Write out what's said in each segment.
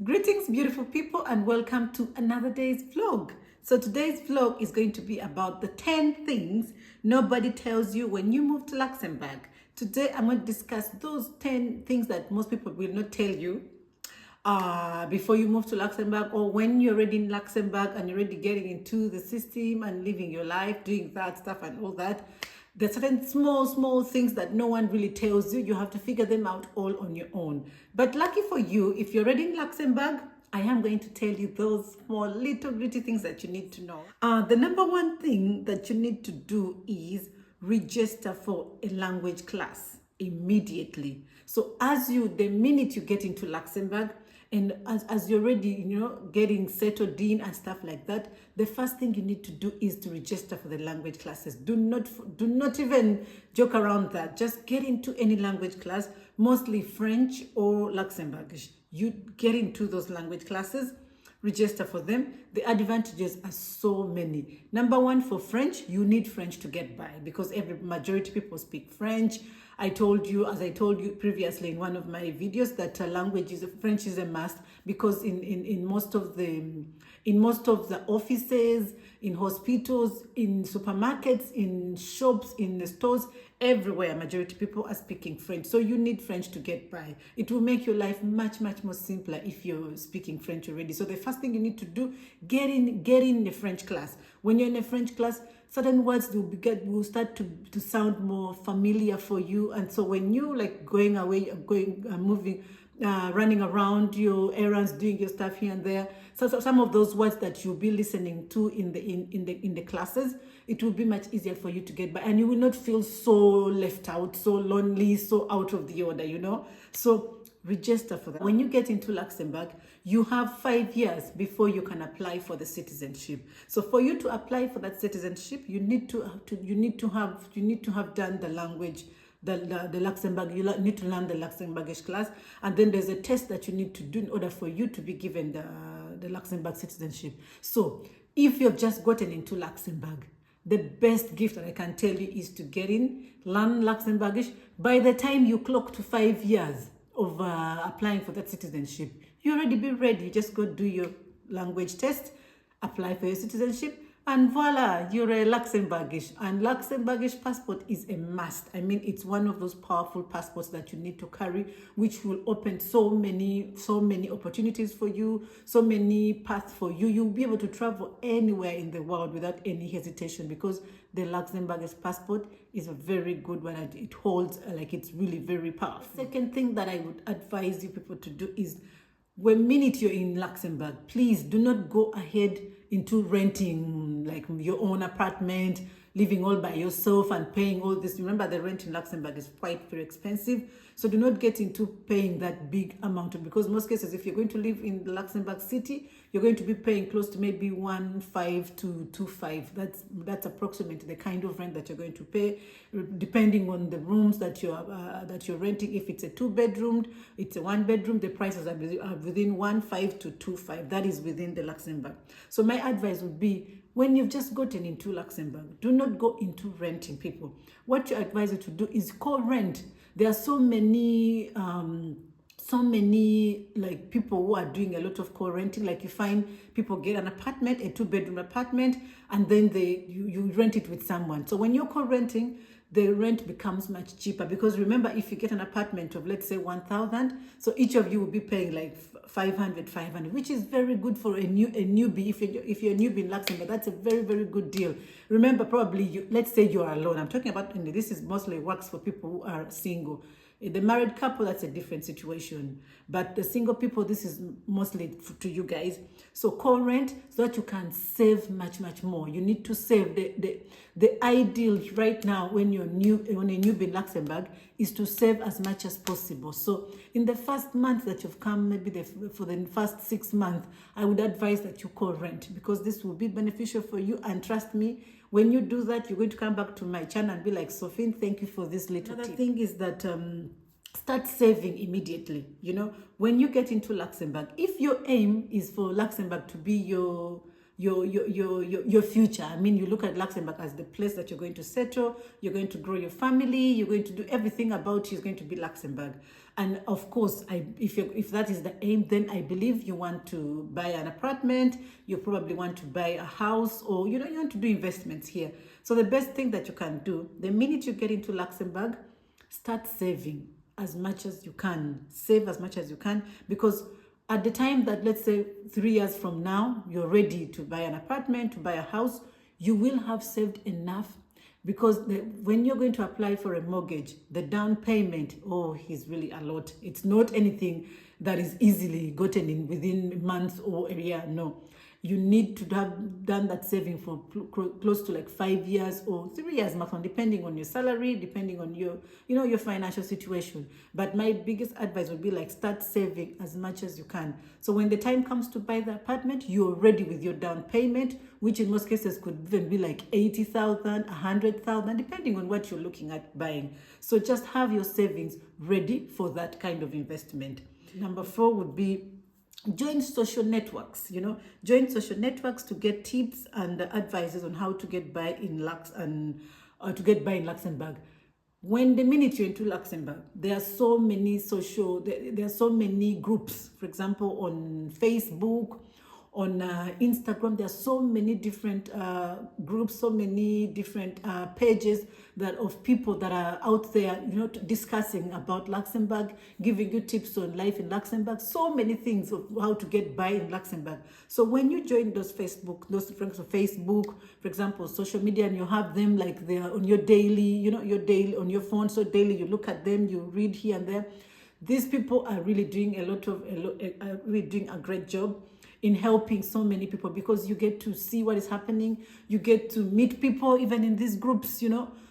Greetings, beautiful people, and welcome to another day's vlog. So today's vlog is going to be about the 10 things nobody tells you when you move to Luxembourg. Today, I'm going to discuss those 10 things that most people will not tell you before you move to Luxembourg, or when you're already in Luxembourg and you're already getting into the system and living your life, doing that stuff and all that. There's certain small things that no one really tells you. You have to figure them out all on your own. But lucky for you, if you're already in Luxembourg, I am going to tell you those small little gritty things that you need to know. The number one thing that you need to do is register for a language class immediately. So the minute you get into Luxembourg, and as you're already, getting settled in and stuff like that, the first thing you need to do is to register for the language classes. Do not even joke around that. Just get into any language class, mostly French or Luxembourgish. You get into those language classes, register for them. The advantages are so many. Number one, for French, you need French to get by because majority people speak French. As I told you previously in one of my videos, that French is a must, because in most of the offices, in hospitals, in supermarkets, in shops, in the stores, everywhere, majority people are speaking French. So you need French to get by. It will make your life much more simpler if you're speaking French already. So the first thing you need to do, get in the French class. When you're in a French class, certain words will start to sound more familiar for you. And so when you going away, moving, running around your errands, doing your stuff here and there, so some of those words that you'll be listening to in the classes, it will be much easier for you to get by, and you will not feel so left out, so lonely, so out of the order, So register for that. When you get into Luxembourg, you have 5 years before you can apply for the citizenship. So for you to apply for that citizenship, you need to have done the language, the Luxembourg. You need to learn the Luxembourgish class, and then there's a test that you need to do in order for you to be given the Luxembourg citizenship. So if you've just gotten into Luxembourg, the best gift that I can tell you is to get in, learn Luxembourgish. By the time you clock to 5 years of applying for that citizenship, you already be ready. You just go do your language test, apply for your citizenship, and voila, you're a Luxembourgish. And Luxembourgish passport is a must. I mean, it's one of those powerful passports that you need to carry, which will open so many opportunities for you, so many paths for you. You'll be able to travel anywhere in the world without any hesitation, because the Luxembourgish passport is a very good one, and it holds, it's really very powerful. Second thing that I would advise you people to do is, when minute you're in Luxembourg, please do not go ahead into renting your own apartment, living all by yourself and paying all this. Remember, the rent in Luxembourg is quite very expensive. So do not get into paying that big amount, because most cases, if you're going to live in the Luxembourg city, you're going to be paying close to maybe 1.5 to 2.5. That's approximately the kind of rent that you're going to pay, depending on the rooms that you're renting. If it's a 2-bedroom, it's a 1-bedroom, the prices are within 1.5 to 2.5. That is within the Luxembourg. So my advice would be, when you've just gotten into Luxembourg, do not go into renting, people. What you advise you to do is co-rent. There are so many people who are doing a lot of co-renting. You find people get an apartment, a 2-bedroom apartment, and then you rent it with someone. So when you're co-renting, the rent becomes much cheaper, because remember, if you get an apartment of, let's say, 1,000, so each of you will be paying 500, which is very good for a newbie. If you're a newbie in Luxembourg, that's a very good deal. Remember, probably let's say you're alone. I'm talking about, this is mostly works for people who are single. The married couple, that's a different situation. But the single people, this is mostly to you guys. So co-rent, so that you can save much more. You need to save. The ideal right now when a newbie in Luxembourg is to save as much as possible. So in the first month that you've come, maybe for the first 6 months, I would advise that you co-rent, because this will be beneficial for you. And trust me, when you do that, you're going to come back to my channel and be like, Sophie, thank you for this little tip. Another thing is that start saving immediately. When you get into Luxembourg, if your aim is for Luxembourg to be your future, I mean, you look at Luxembourg as the place that you're going to settle, you're going to grow your family, you're going to do everything about you is going to be Luxembourg. And of course, if that is the aim, then I believe you want to buy an apartment, you probably want to buy a house, or you want to do investments here. So the best thing that you can do, the minute you get into Luxembourg, start saving as much as you can. Save as much as you can, because at the time that, let's say 3 years from now, you're ready to buy an apartment, to buy a house, you will have saved enough, because when you're going to apply for a mortgage, the down payment, is really a lot. It's not anything that is easily gotten in within months or a year. No, you need to have done that saving for close to like 5 years or 3 years maximum, depending on your salary, depending on your your financial situation. But my biggest advice would be like, start saving as much as you can, so when the time comes to buy the apartment, you're ready with your down payment, which in most cases could even be like 80,000, 100,000, depending on what you're looking at buying. So just have your savings ready for that kind of investment. Number 4 would be join social networks. Join social networks to get tips and advices on how to get by in Luxembourg. When the minute you're into Luxembourg, there are so many groups. For example, on Facebook, on Instagram, there are so many different groups, so many different pages of people that are out there, discussing about Luxembourg, giving you tips on life in Luxembourg, so many things of how to get by in Luxembourg. So when you join those Facebook, for example, social media, and you have them like they are on your daily, on your phone, so daily you look at them, you read here and there. These people are really doing a great job in helping so many people, because you get to see what is happening, you get to meet people even in these groups.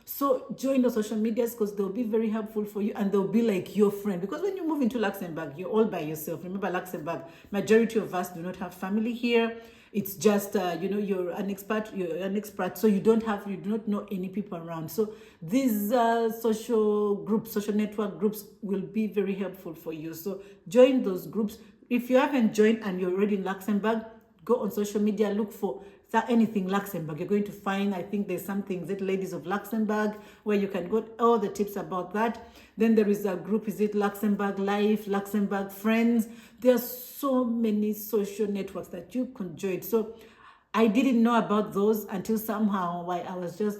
So join the social medias, because they'll be very helpful for you, and they'll be like your friend, because when you move into Luxembourg, you're all by yourself. Remember, Luxembourg, majority of us do not have family here. It's just you're an expat, so you do not know any people around. So these social network groups will be very helpful for you. So join those groups. If you haven't joined and you're already in Luxembourg, go on social media, look for anything Luxembourg. You're going to find, I think there's something, Ladies of Luxembourg, where you can get all the tips about that. Then there is a group, Luxembourg Life, Luxembourg Friends. There are so many social networks that you can join. So I didn't know about those until somehow, while I was just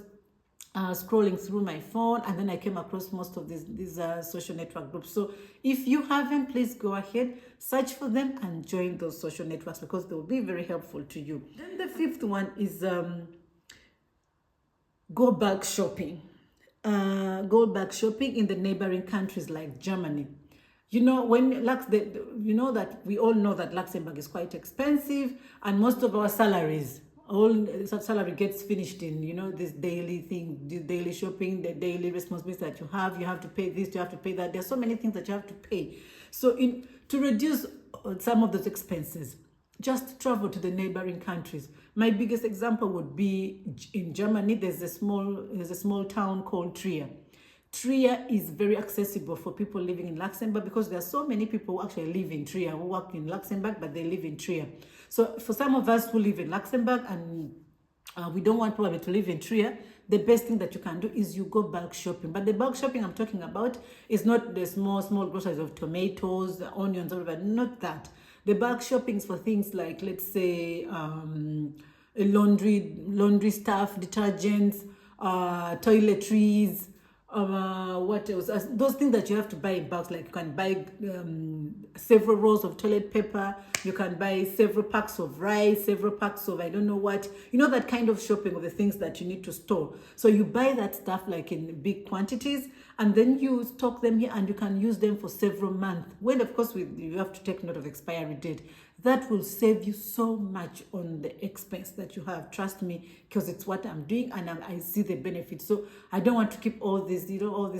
scrolling through my phone, and then I came across most of these social network groups. So if you haven't, please go ahead, search for them and join those social networks, because they will be very helpful to you. Then the 5th one is go back shopping. Go back shopping in the neighboring countries like Germany. That we all know that Luxembourg is quite expensive, and most of our salary gets finished in this daily thing, the daily shopping, the daily responsibilities that you have to pay this, you have to pay that. There's so many things that you have to pay. So to reduce some of those expenses, just travel to the neighboring countries. My biggest example would be in Germany. There's a small town called Trier. Trier is very accessible for people living in Luxembourg, because there are so many people who actually live in Trier, who work in Luxembourg, but they live in Trier. So for some of us who live in Luxembourg and we don't want probably to live in Trier, the best thing that you can do is you go bulk shopping. But the bulk shopping I'm talking about is not the small groceries of tomatoes, onions, or whatever. Not that. The bulk shopping is for things like, let's say, laundry stuff, detergents, toiletries. What else? Those things that you have to buy in bulk, like you can buy several rolls of toilet paper, you can buy several packs of rice, several packs of I don't know what, that kind of shopping of the things that you need to store. So you buy that stuff like in big quantities, and then you stock them here, and you can use them for several months. When of course you have to take note of expiry date. That will save you so much on the expense that you have. Trust me, because it's what I'm doing, and I see the benefits. So I don't want to keep all these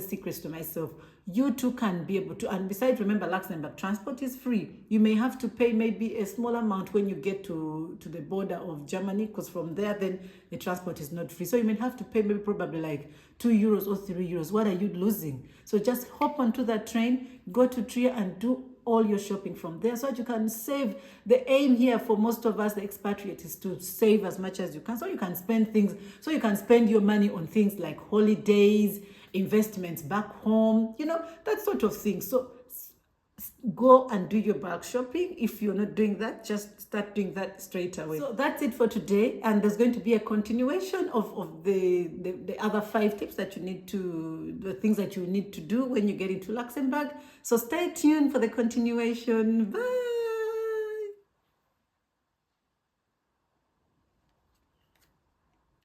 secrets to myself. You too can be able to. And besides, remember, Luxembourg transport is free. You may have to pay maybe a small amount when you get to the border of Germany, because from there then the transport is not free. So you may have to pay maybe probably like €2 or €3. What are you losing? So just hop onto that train, go to Trier, and do all your shopping from there, so that you can save. The aim here for most of us, the expatriates, is to save as much as you can, so you can spend your money on things like holidays, investments back home, that sort of thing. So go and do your bulk shopping. If you're not doing that, just start doing that straight away. So that's it for today, and there's going to be a continuation of the other 5 tips that you need to, the things that you need to do when you get into Luxembourg. So stay tuned for the continuation. Bye.